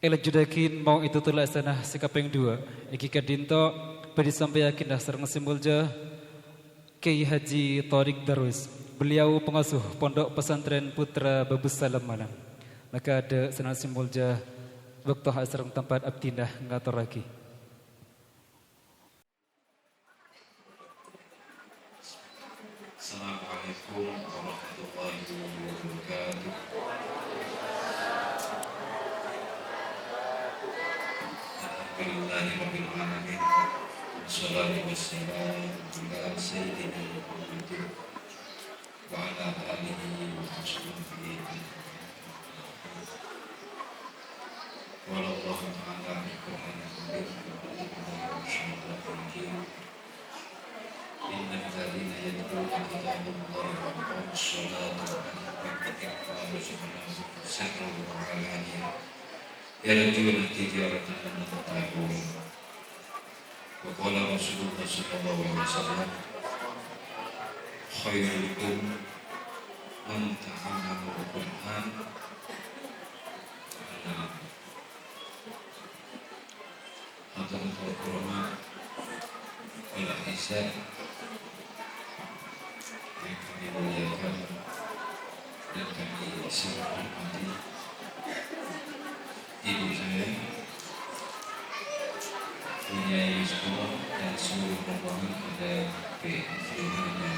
Ela judakin mau itu tulah sana sikapeng dua. Iki kadinto beri sampai yakin dasar ngesimulja Kiai Haji Tariq Darwis. Beliau pengasuh Pondok Pesantren Putra Babus Salam Malang. Maka ada senang simulja waktu asrang tempat abdinah ngatur lagi. Assalamualaikum warahmatullahi wabarakatuh. Alhamdulillahirabbil alamin. Wassalatu wassalamu ala sayyidina Muhammadin wa ala alihi wa sahbihi. Wallahu ta'ala biqur'anil karim. Innal ladzina yad'una kitaballahi wa aqamus sholata wa mimma razaqnahum sirran wa 'alaniyah yarjuna tijaratan lan tabur. Wa qala Rasulullah sallallahu alaihi wasallam khairukum man ta'allama al-Qur'an atau al-Qur'an wal hisab. Yang kami muliakan dan kami sangat hormati ibu saya, punya sekolah dan seluruh rombongan pada firmannya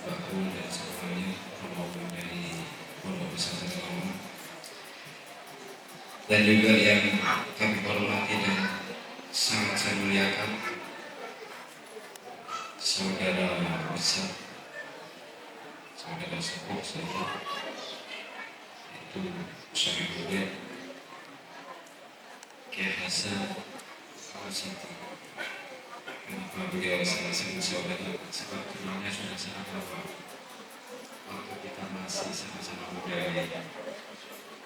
Bapak dan semuanya rombongan dari Pondok Pesantren Malang, dan juga yang kami hormati dan sangat saya muliakan saudara besar, saudara sepuh saya itu Syekh Budet Kiai Hasan Al-Siti. Kenapa beliau saya sebut saudara? Sebab keduanya sudah sangat lama waktu kita masih sama-sama muda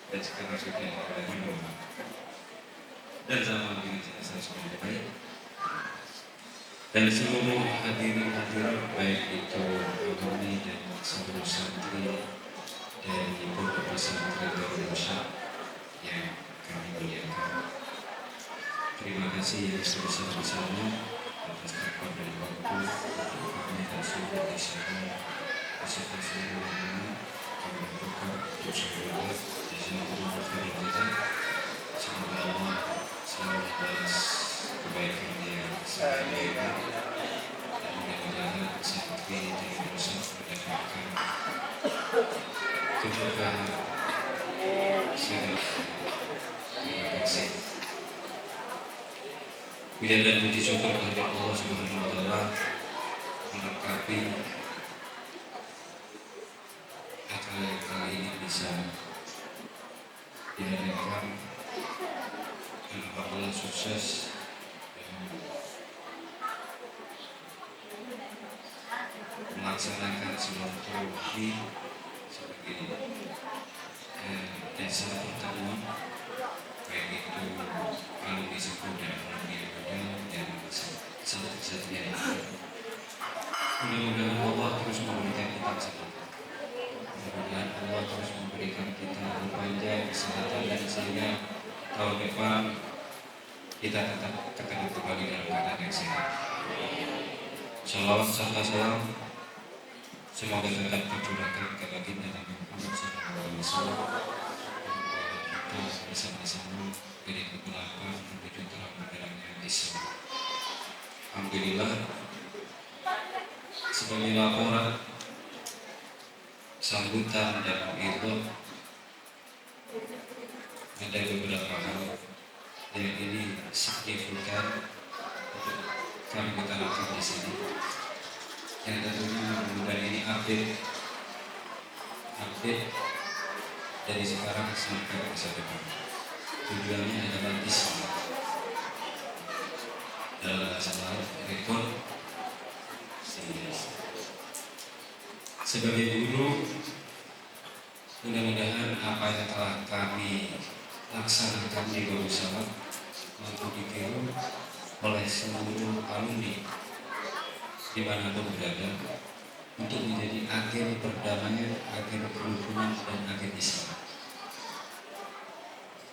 dan sekarang sudah menua dan zaman ini saya sudah baik. Dan seluruh hadirin baik itu alumni dan seluruh santri dari Pondok Pesantren Darussalam yang kami muliakan. Terima kasih yang sebesar-besarnya atas berkat dan waktu untuk kami dan seluruh di sana beserta seluruh orang kami berdoa untuk seluruh di seluruh negara kita. Semoga Allah selalu balas kebaikan yang sangat baik dan mudah-mudahan seperti dari dosa mendapatkan keberkahan. Terima kasih. Puja dan puji syukur kepada Allah Subhanahu wa taala melengkapi acara kali ini bisa diadakan dan alhamdulillah sukses melaksanakan silaturahmi sebagai desa pertemuan baik itu alumni sepuh dan alumni muda dan santri-santri yang ada. Mudah-mudahan Allah terus memberikan kita kesehatan. Mudah-mudahan Allah terus memberikan kita panjang kesehatan dan sehingga tahun depan kita tetap ketemu kembali dalam keadaan yang sehat. Salawat serta salam semoga tetap tercurahkan ke baginda Nabi Muhammad SAW. Kita bersama-sama dari kegelapan menuju terang benderangnya Islam. Alhamdulillah, sebagai laporan sambutan dan itu ada beberapa hal yang ini signifikan untuk kami utarakan di sini. Yang tentunya mudah ini update dari sekarang sampai masa depan. Tujuannya adalah Islam dalam bahasa lain rekor. Sebagai guru, mudah-mudahan apa yang telah kami laksanakan di Darussalam mampu ditiru oleh seluruh alumni dimanapun berada untuk menjadi agen perdamaian, agen kerukunan dan agen Islam.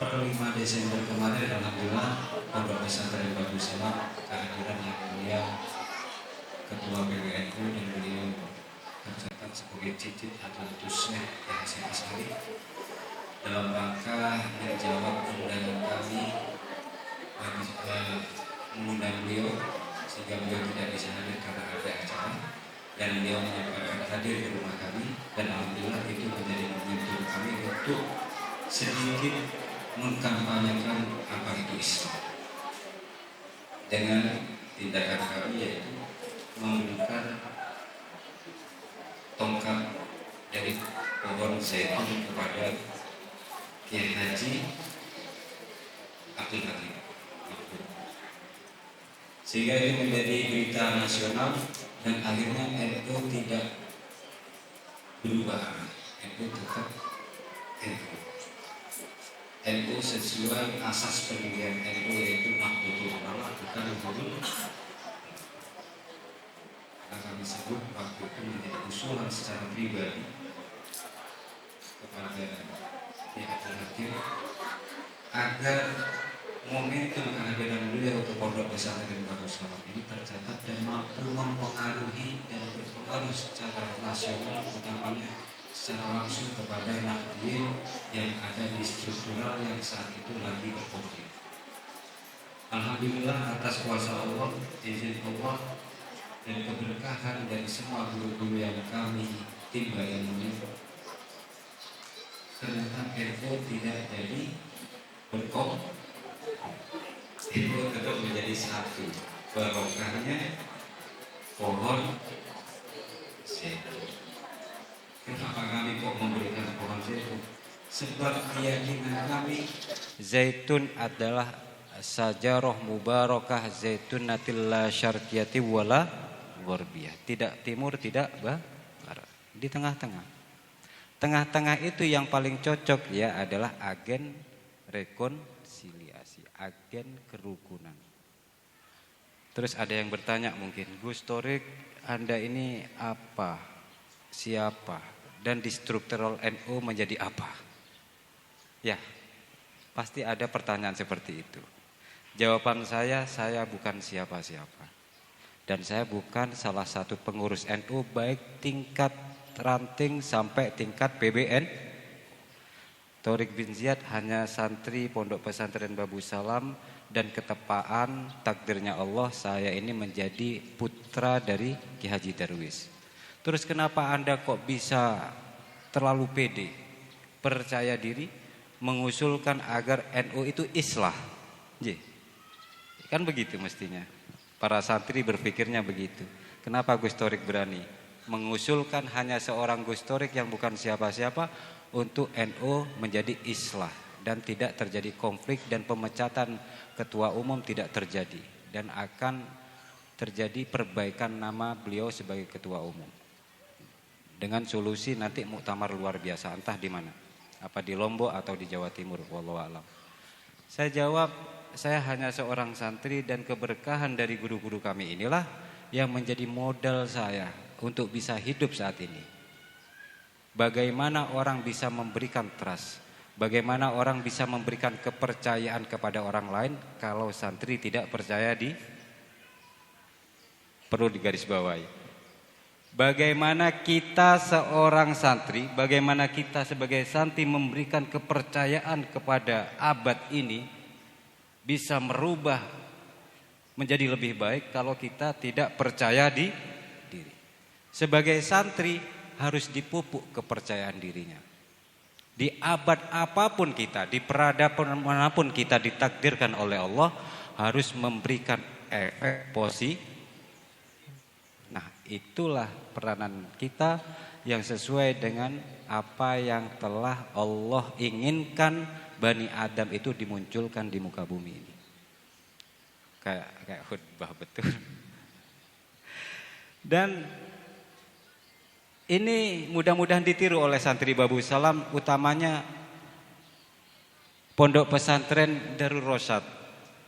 per 5 Desember kemarin alhamdulillah Pondok Pesantren Babu Salam kehadiran yang mulia Ketua PBNU dan beliau tercatat sebagai cicit atau tusnya Hasyim Asy'ari dalam rangka menjawab undangan kami mengundang beliau sehingga beliau tidak bisa hadir karena ada acara dan beliau menyempatkan hadir di rumah kami dan alhamdulillah itu menjadi momentum kami untuk sedikit mengkampanyekan apa itu Islam dengan tindakan kami yaitu memberikan tongkat dari pohon zaitun kepada Kiai Haji Abdul Hakim sehingga itu menjadi berita nasional dan akhirnya NU tidak berubah, NU tetap NU. NU sesuai asas pendirian NU yaitu Nahdlatul Ulama bukan Hizbul. Karena kami sebut waktu itu menjadi usulan secara pribadi kepada Kiai Abdul Hakim agar momentum kehadiran beliau untuk Pondok Pesantren Babu Salam ini tercatat dan mampu mempengaruhi dan berpengaruh secara nasional utamanya secara langsung kepada Nahdien yang ada di struktural yang saat itu lagi berkonflik. Alhamdulillah atas kuasa Allah, izin Allah dan keberkahan dari semua guru-guru yang kami timba ilmunya, ternyata NU tidak jadi berkong. Itu tetap menjadi satu barokahnya pohon zaitun. Kenapa kami kok memberikan pohon zaitun? Sebab keyakinan kami zaitun adalah sajarah mubarakah zaitunatil la syarqiyati wala gharbiyah. Tidak timur, tidak barat. Di tengah-tengah. Tengah-tengah itu yang paling cocok ya adalah agen rekonsiliasi, agen kerukunan. Terus ada yang bertanya mungkin, Gus Torik, Anda ini apa? Siapa? Dan di struktural NU menjadi apa? Ya, pasti ada pertanyaan seperti itu. Jawaban saya bukan siapa-siapa. Dan saya bukan salah satu pengurus NU baik tingkat ranting sampai tingkat PBN. Torik bin Ziyad hanya santri Pondok Pesantren Babu Salam dan ketepaan takdirnya Allah saya ini menjadi putra dari Ki Haji Darwis. Terus kenapa Anda kok bisa terlalu pede, percaya diri, mengusulkan agar NU itu islah? Kan begitu mestinya. Para santri berpikirnya begitu. Kenapa Gus Torik berani mengusulkan hanya seorang Gus Torik yang bukan siapa-siapa untuk NU menjadi islah dan tidak terjadi konflik dan pemecatan ketua umum tidak terjadi dan akan terjadi perbaikan nama beliau sebagai ketua umum dengan solusi nanti muktamar luar biasa entah di mana, apa di Lombok atau di Jawa Timur, wallahu a'lam. Saya jawab, saya hanya seorang santri dan keberkahan dari guru-guru kami inilah yang menjadi modal saya untuk bisa hidup saat ini. Bagaimana orang bisa memberikan trust, bagaimana orang bisa memberikan kepercayaan kepada orang lain kalau santri tidak percaya perlu digarisbawahi. Bagaimana kita seorang santri, bagaimana kita sebagai santri memberikan kepercayaan kepada abad ini bisa merubah menjadi lebih baik kalau kita tidak percaya diri. Sebagai santri harus dipupuk kepercayaan dirinya. Di abad apapun kita, di peradaban manapun kita ditakdirkan oleh Allah harus memberikan efek positif. Nah, itulah peranan kita yang sesuai dengan apa yang telah Allah inginkan Bani Adam itu dimunculkan di muka bumi ini. Kayak khutbah betul. Dan ini mudah-mudahan ditiru oleh santri Babu Salam, utamanya Pondok Pesantren Darul Rosyad.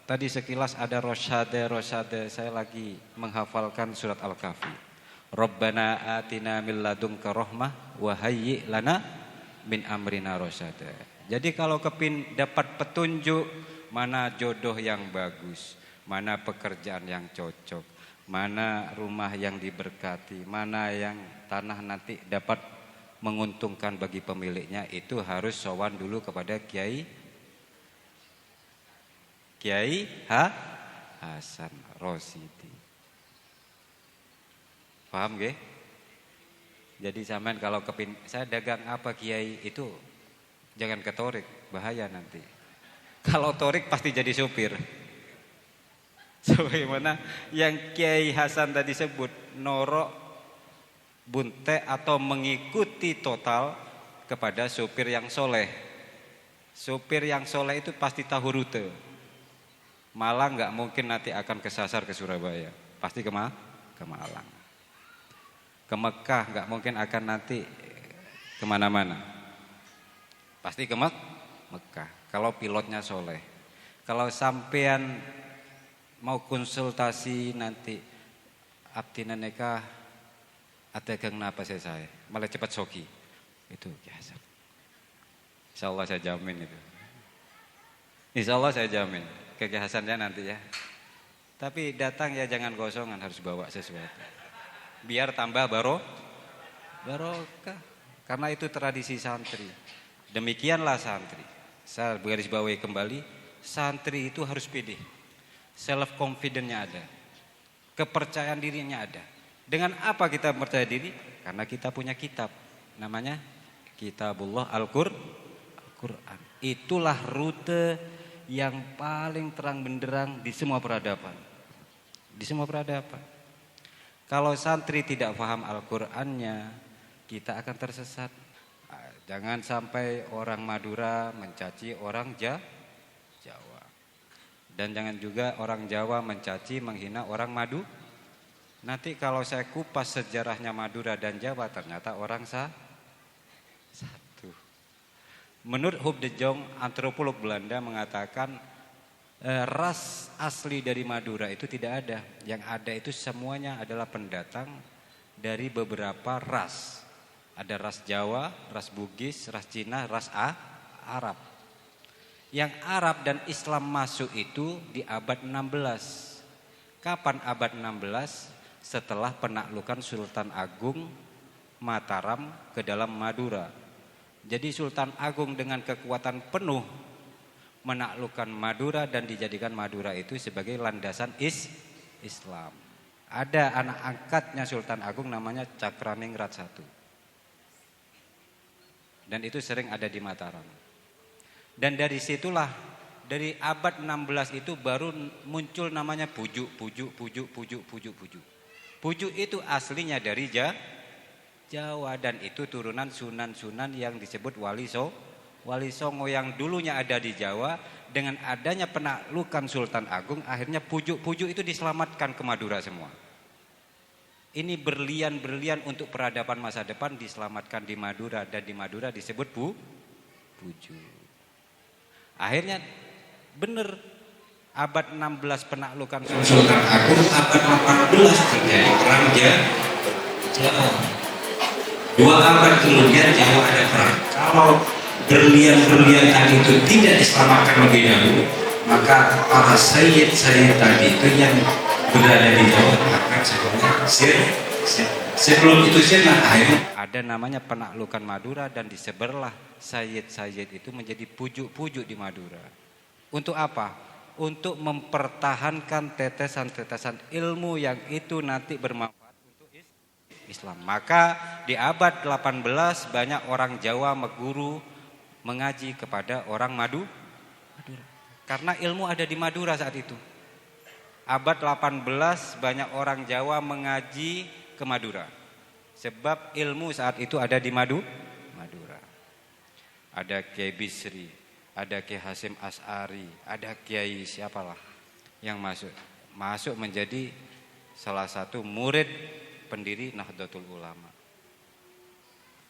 Tadi sekilas ada rosyade, saya lagi menghafalkan surat Al-Kahfi. Rabbana atina min ladunka rahmah wa hayyi lana min amrina rosyade. Jadi kalau kepin dapat petunjuk mana jodoh yang bagus, mana pekerjaan yang cocok, mana rumah yang diberkati, mana yang tanah nanti dapat menguntungkan bagi pemiliknya, itu harus sowan dulu kepada Kiai Hasan Rosidi. Paham nggih? Jadi sampean kalau kepin saya dagang apa Kiai, itu jangan ke torik, bahaya nanti. Kalau torik pasti jadi supir. Sebagaimana yang Kiai Hasan tadi sebut, norok bunte atau mengikuti total kepada supir yang soleh. Supir yang soleh itu pasti tahu rute. Malang nggak mungkin nanti akan kesasar ke Surabaya, pasti ke Malang. Ke Mekah nggak mungkin akan nanti kemana-mana, pasti ke Mekah. Kalau pilotnya soleh. Kalau sampean mau konsultasi nanti abdi neneka ada gang napa saya malah cepat soki, itu biasa. Insya Allah saya jamin itu. Insya Allah saya jamin kegiasannya nanti ya. Tapi datang ya jangan kosongan, harus bawa sesuatu. Biar tambah barokah. Karena itu tradisi santri. Demikianlah santri. Saya garis bawahi kembali, santri itu harus pede. Self confidence-nya ada. Kepercayaan dirinya ada. Dengan apa kita percaya diri? Karena kita punya kitab. Namanya Kitabullah Al-Quran. Itulah rute yang paling terang benderang di semua peradaban. Di semua peradaban. Kalau santri tidak paham Al-Qur'annya, kita akan tersesat. Jangan sampai orang Madura mencaci orang Jawa. Dan jangan juga orang Jawa mencaci, menghina orang Madu. Nanti kalau saya kupas sejarahnya Madura dan Jawa, ternyata orang satu. Menurut Huub de Jong, antropolog Belanda, mengatakan ras asli dari Madura itu tidak ada. Yang ada itu semuanya adalah pendatang dari beberapa ras. Ada ras Jawa, ras Bugis, ras Cina, ras Arab. Yang Arab dan Islam masuk itu di abad 16. Kapan abad 16? Setelah penaklukan Sultan Agung Mataram ke dalam Madura. Jadi Sultan Agung dengan kekuatan penuh menaklukkan Madura dan dijadikan Madura itu sebagai landasan Islam. Ada anak angkatnya Sultan Agung namanya Cakraningrat I. Dan itu sering ada di Mataram. Dan dari situlah, dari abad 16 itu baru muncul namanya Pujuk. Pujuk itu aslinya dari Jawa dan itu turunan Sunan-Sunan yang disebut Wali Songo yang dulunya ada di Jawa. Dengan adanya penaklukan Sultan Agung, akhirnya Pujuk itu diselamatkan ke Madura semua. Ini berlian-berlian untuk peradaban masa depan diselamatkan di Madura, dan di Madura disebut Pujuk. Akhirnya benar abad 16 penaklukan Sultan Agung, abad 18 terjadi perang Jawa. 2 abad kemudian Jawa ada perang. Kalau berlian-berlian tadi itu tidak diselamatkan lebih dahulu, maka para sayyid tadi itu yang berada di Jawa akan semuanya sebelum itu sirna. Akhirnya ada namanya penaklukan Madura dan disebarlah sayyid itu menjadi pujuk-pujuk di Madura. Untuk apa? Untuk mempertahankan tetesan-tetesan ilmu yang itu nanti bermanfaat untuk Islam. Maka di abad 18 banyak orang Jawa guru mengaji kepada orang Madura. Karena ilmu ada di Madura saat itu. Abad 18 banyak orang Jawa mengaji ke Madura. Sebab ilmu saat itu ada di Madura. Ada Kiai Bisri, ada Kiai Hasim As'ari, ada Kiai siapalah yang masuk menjadi salah satu murid pendiri Nahdlatul Ulama.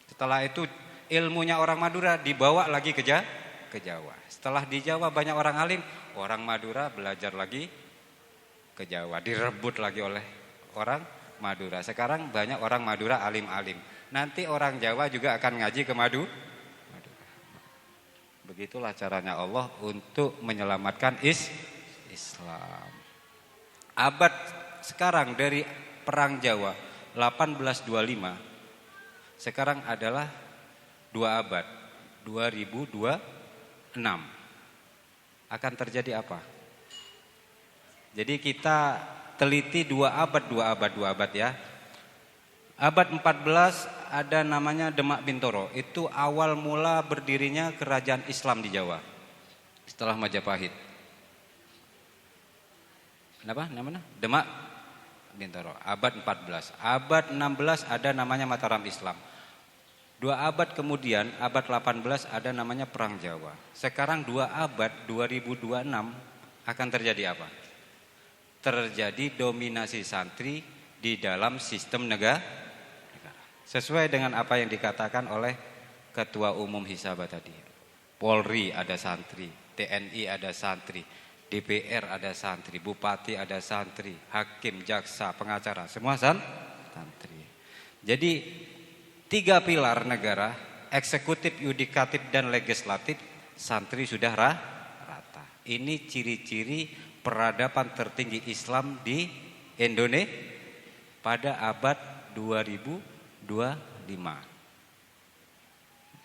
Setelah itu ilmunya orang Madura dibawa lagi ke Jawa. Setelah di Jawa banyak orang alim, orang Madura belajar lagi ke Jawa, direbut lagi oleh orang Madura. Sekarang banyak orang Madura alim-alim. Nanti orang Jawa juga akan ngaji ke Madura. Begitulah caranya Allah untuk menyelamatkan Islam. Abad sekarang dari Perang Jawa 1825 sekarang adalah 2 abad 2026. Akan terjadi apa? Jadi kita teliti 2 abad ya. Abad 14 ada namanya Demak Bintoro. Itu awal mula berdirinya kerajaan Islam di Jawa setelah Majapahit. Kenapa namanya? Demak Bintoro. Abad 14. Abad 16 ada namanya Mataram Islam. 2 abad kemudian, abad 18 ada namanya Perang Jawa. Sekarang 2 abad 2026 akan terjadi apa? Terjadi dominasi santri di dalam sistem negara. Sesuai dengan apa yang dikatakan oleh Ketua Umum Hisaba tadi. Polri ada santri, TNI ada santri, DPR ada santri, bupati ada santri, hakim, jaksa, pengacara, semua santri. Jadi 3 pilar negara, eksekutif, yudikatif, dan legislatif, santri sudah rata. Ini ciri-ciri peradaban tertinggi Islam di Indonesia pada abad 2025.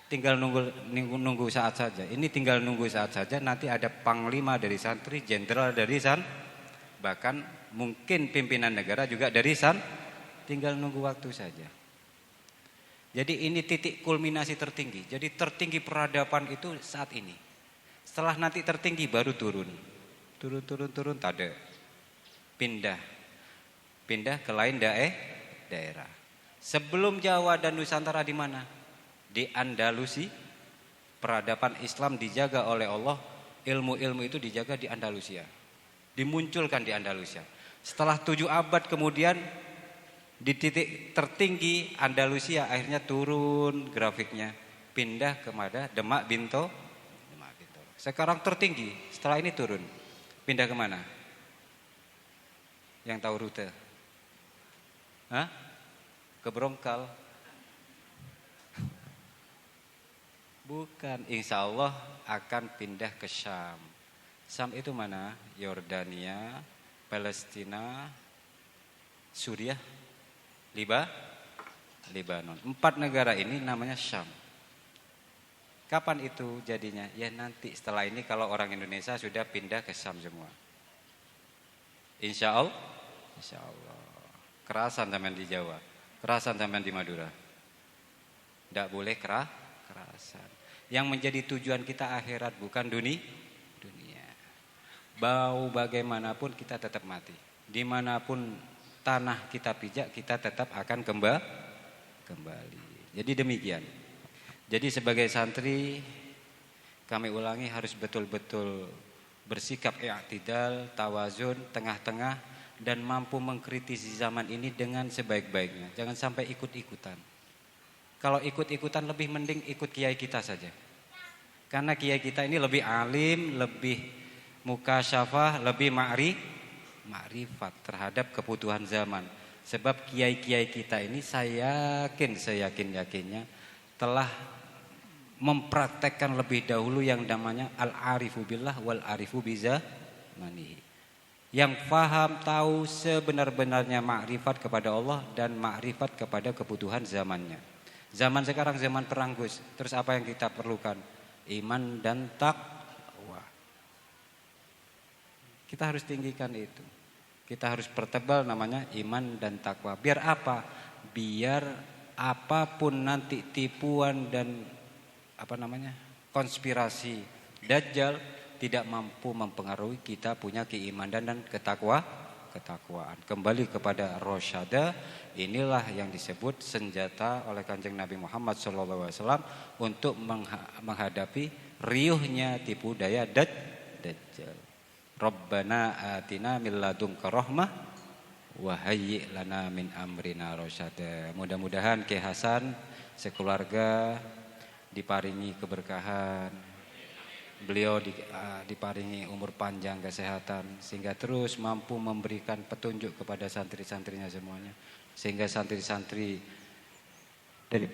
Tinggal nunggu saat saja. Ini tinggal nunggu saat saja. Nanti ada panglima dari santri, jenderal dari bahkan mungkin pimpinan negara juga dari tinggal nunggu waktu saja. Jadi ini titik kulminasi tertinggi. Jadi tertinggi peradaban itu saat ini. Setelah nanti tertinggi baru turun. Turun tak ada. Pindah ke lain daerah. Sebelum Jawa dan Nusantara di mana? Di Andalusi. Peradaban Islam dijaga oleh Allah. Ilmu-ilmu itu dijaga di Andalusia. Dimunculkan di Andalusia. Setelah 7 abad kemudian di titik tertinggi Andalusia akhirnya turun grafiknya. Pindah kepada Demak Bintoro. Sekarang tertinggi. Setelah ini turun. Pindah kemana? Yang tahu rute? Hah? Ke Brongkal? Bukan, insya Allah akan pindah ke Syam. Syam itu mana? Yordania, Palestina, Suriah, Libanon. 4 negara ini namanya Syam. Kapan itu jadinya? Ya nanti setelah ini kalau orang Indonesia sudah pindah ke Syam semua. Insya Allah. Kerasan zaman di Jawa. Kerasan zaman di Madura. Tidak boleh kerasan. Yang menjadi tujuan kita akhirat bukan dunia. Bau bagaimanapun kita tetap mati. Dimanapun tanah kita pijak kita tetap akan kembali. Jadi demikian. Jadi sebagai santri kami ulangi harus betul-betul bersikap i'tidal, tawazun, tengah-tengah dan mampu mengkritisi zaman ini dengan sebaik-baiknya. Jangan sampai ikut-ikutan. Kalau ikut-ikutan lebih mending ikut kiai kita saja. Karena kiai kita ini lebih alim, lebih mukasyafah, lebih ma'rifat terhadap kebutuhan zaman. Sebab kiai-kiai kita ini saya yakin-yakinnya telah mempraktekkan lebih dahulu yang namanya al-arifu billah wal arifu bizamanihi. Yang faham tahu sebenar-benarnya makrifat kepada Allah dan makrifat kepada kebutuhan zamannya. Zaman sekarang zaman perang Gus. Terus apa yang kita perlukan? Iman dan takwa. Kita harus tinggikan itu. Kita harus pertebal namanya iman dan takwa. Biar apa? Biar apapun nanti tipuan dan konspirasi Dajjal tidak mampu mempengaruhi kita punya keimanan dan ketakwaan. Kembali kepada rosyada, inilah yang disebut senjata oleh Kanjeng Nabi Muhammad SAW untuk menghadapi riuhnya tipu daya Dajjal. Rabbana atina min ladunka rahmah wa hayyi' lana min amrina rasyada. Mudah-mudahan Ki Hasan sekeluarga diparingi keberkahan, beliau diparingi umur panjang, kesehatan, sehingga terus mampu memberikan petunjuk kepada santri-santrinya semuanya, sehingga santri-santri dari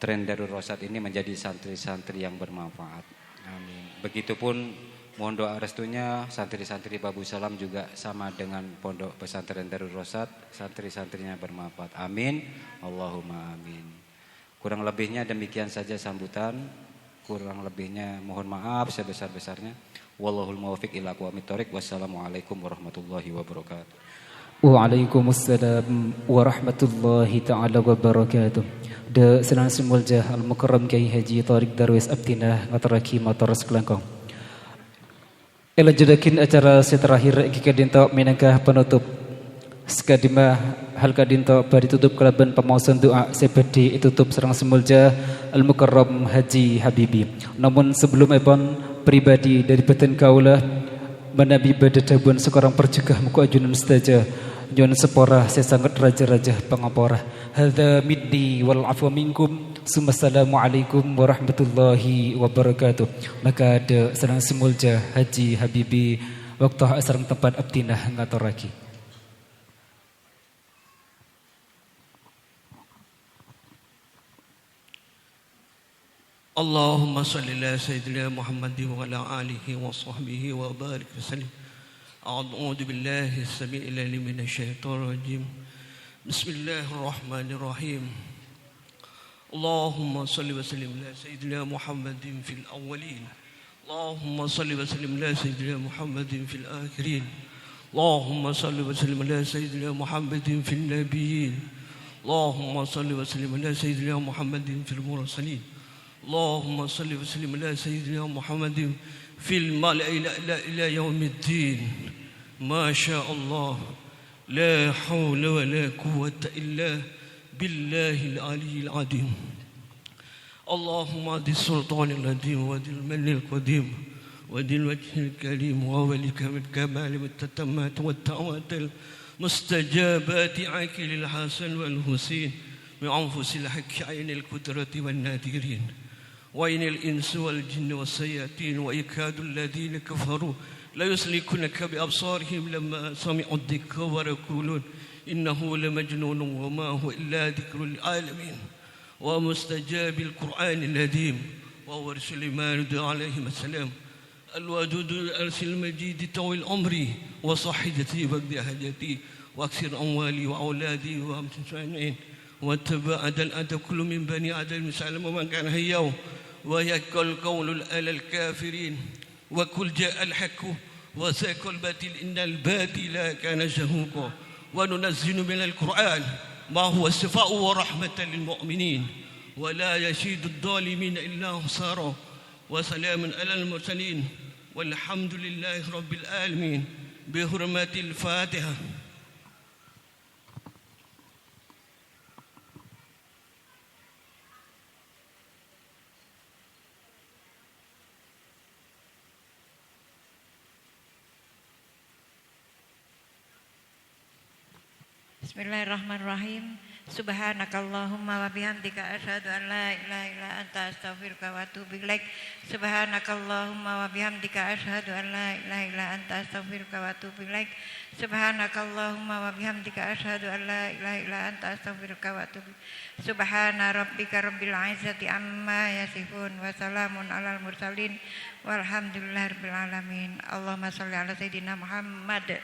tren Darul Rosyad ini menjadi santri-santri yang bermanfaat. Amin. Begitupun mohon doa restunya santri-santri Babu Salam juga sama dengan Pondok Pesantren Darul Rosad, santri-santrinya bermanfaat. Amin. Allahumma amin. Kurang lebihnya demikian saja sambutan. Kurang lebihnya mohon maaf sebesar-besarnya. Wallahul muwaffiq ila aqwamit thoriq. Wassalamualaikum warahmatullahi wabarakatuh. Waalaikumsalam warahmatullahi ta'ala wabarakatuh. Da senang simulja Al-Mukarram Kiai Haji Thariq Darwis Abdinah ngaturaki matur kelangkong. Elajudakin acara seterakhir jika dinto minangkah penutup. Sekadimah hal kadinto bari tutup kelaban pemausan doa sebedi tutup serang semulja Al-Mukarram Haji Habibi. Namun sebelum epon pribadi dari beten kaulah menabi badadabuan sekarang percegah muka ajunan setaja nyon sepora sesangat raja-raja pangapora. Hadza middi wal afwa minkum. Assalamualaikum warahmatullahi wabarakatuh. Maka ada serang semulja Haji Habibi waktu sareng tempat abdinah ngaturaki. Allahumma salli ala sayyidina Muhammad wa ala alihi wa sahbihi wa barik wasallim. A'udzu billahi as-sami'il 'alim minasyaitonir rajim. Bismillahirrahmanirrahim. اللهم صل وسلم على سيدنا محمد في الأولين اللهم صل وسلم على سيدنا محمد في الآخرين اللهم صل وسلم على سيدنا محمد في النبيين اللهم صل وسلم على سيدنا محمد في المرسلين اللهم صل وسلم على سيدنا محمد في الملأ إلى يوم الدين ما شاء الله لا حول ولا قوة إلا بالله العلي العظيم اللهم ذي السلطان العظيم وذي المن القديم وذي الوجه الكريم وولك من كمال والتتمات والدعوات المستجابات عاكل الحسن والحسين بأنفس الحق عين القدرة والنادرين وإن الإنس والجن والشياطين ويكاد الذين كفروا لا يسلكونك بأبصارهم لما سمعوا الذكر ويقولون إنه لمجنون وما هو إلا ذكر للعالمين ومستجاب القرآن النديم وهو سليمان عليه السلام الودود الأرس المجيد طويل عمري وصحتي وقد حاجتي وأكثر أموالي وأولادي وأمتنين وتبعد الأدب كل من بني آدم سالم ومن كان هيو ويكل قول الآل الكافرين وكل جاء الحق وسيكل الباطل إن الباطل كان زهوقا وننزل من القرآن ما هو الشفاء ورحمة للمؤمنين ولا يشيد الظالمين إلا خسارا وسلام على المرسلين والحمد لله رب العالمين بحرمة الفاتحة. Bismillahirrahmanirrahim. Subhanakallahumma wa bihamdika asyhadu an la ilaha illa anta astaghfiruka wa atubu ilaik. Subhanakallahumma wa bihamdika asyhadu an la ilaha illa anta astaghfiruka wa atubu ilaik. Subhanakallahumma wa bihamdika asyhadu an la ilaha illa anta astaghfiruka wa atubu ilaik. Subhana rabbika rabbil izzati amma yasifun wa salamun alal mursalin walhamdulillahirabbil alamin. Allahumma shalli ala sayidina Muhammad.